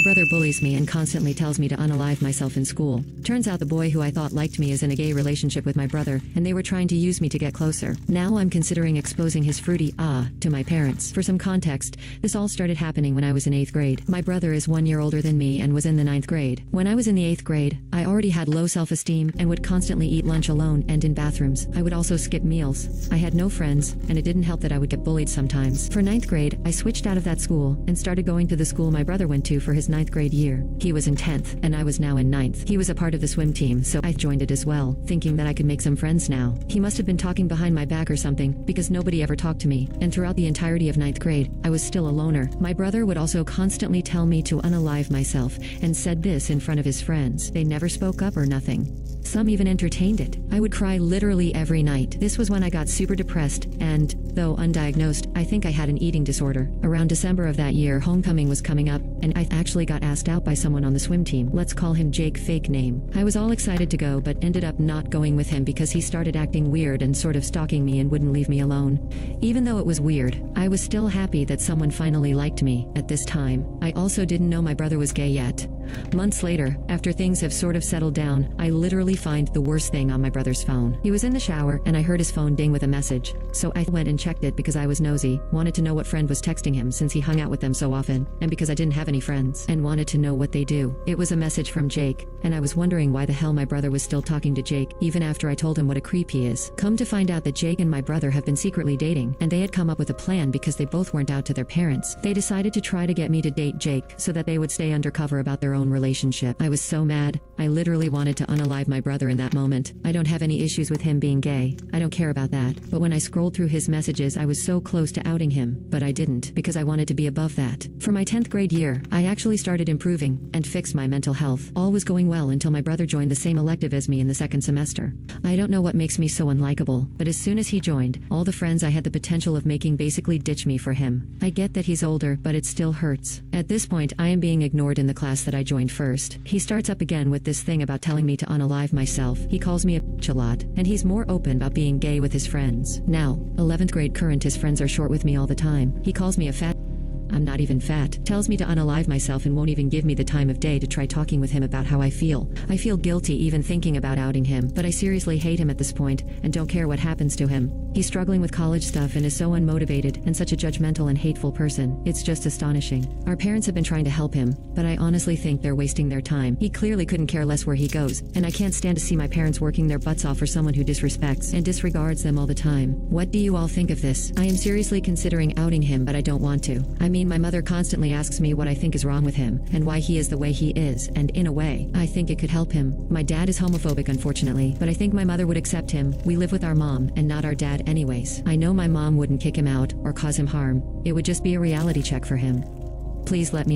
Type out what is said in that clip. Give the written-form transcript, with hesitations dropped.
brother bullies me and constantly tells me to unalive myself in school. Turns out the boy who I thought liked me is in a gay relationship with my brother, and they were trying to use me to get closer. Now I'm considering exposing his fruity to my parents. For some context, this all started happening when I was in 8th grade. My brother is 1 year older than me and was in the 9th grade. When I was in the 8th grade, I already had low self-esteem and would constantly eat lunch alone and in bathrooms. I would also skip meals. I had no friends, and it didn't help that I would get bullied sometimes. For 9th grade, I switched out of that school and started going to the school my brother went to for his 9th grade year. He was in 10th, and I was now in 9th. He was a part of the swim team, so I joined it as well, thinking that I could make some friends now. He must have been talking behind my back or something, because nobody ever talked to me, and throughout the entirety of 9th grade, I was still a loner. My brother would also constantly tell me to unalive myself, and said this in front of his friends. They never spoke up or nothing. Some even entertained it. I would cry literally every night. This was when I got super depressed, and, though undiagnosed, I think I had an eating disorder. Around December of that year, homecoming was coming up, and I actually got asked out by someone on the swim team. Let's call him Jake, fake name. I was all excited to go, but ended up not going with him because he started acting weird and sort of stalking me and wouldn't leave me alone. Even though it was weird, I was still happy that someone finally liked me. At this time, I also didn't know my brother was gay yet. Months later, after things have sort of settled down, I literally find the worst thing on my brother's phone. He was in the shower, and I heard his phone ding with a message. So I went and checked it because I was nosy, wanted to know what friend was texting him since he hung out with them so often, and because I didn't have any friends, and wanted to know what they do. It was a message from Jake, and I was wondering why the hell my brother was still talking to Jake, even after I told him what a creep he is. Come to find out that Jake and my brother have been secretly dating, and they had come up with a plan because they both weren't out to their parents. They decided to try to get me to date Jake so that they would stay undercover about their own relationship. I was so mad. I literally wanted to unalive my brother in that moment. I don't have any issues with him being gay. I don't care about that. But when I scrolled through his messages, I was so close to outing him, but I didn't because I wanted to be above that. For my 10th grade year, I actually started improving and fixed my mental health. All was going well until my brother joined the same elective as me in the 2nd semester. I don't know what makes me so unlikable, but as soon as he joined, all the friends I had the potential of making basically ditch me for him. I get that he's older, but it still hurts. At this point, I am being ignored in the class that I joined first. He starts up again with this thing about telling me to unalive myself. He calls me a bitch a lot, and he's more open about being gay with his friends. Now, 11th grade current, his friends are short with me all the time. He calls me a fat. I'm not even fat. Tells me to unalive myself and won't even give me the time of day to try talking with him about how I feel. I feel guilty even thinking about outing him, but I seriously hate him at this point and don't care what happens to him. He's struggling with college stuff and is so unmotivated and such a judgmental and hateful person. It's just astonishing. Our parents have been trying to help him, but I honestly think they're wasting their time. He clearly couldn't care less where he goes, and I can't stand to see my parents working their butts off for someone who disrespects and disregards them all the time. What do you all think of this? I am seriously considering outing him, but I don't want to. My mother constantly asks me what I think is wrong with him, and why he is the way he is, and in a way, I think it could help him. My dad is homophobic, unfortunately, but I think my mother would accept him. We live with our mom, and not our dad anyways. I know my mom wouldn't kick him out, or cause him harm. It would just be a reality check for him. Please let me know.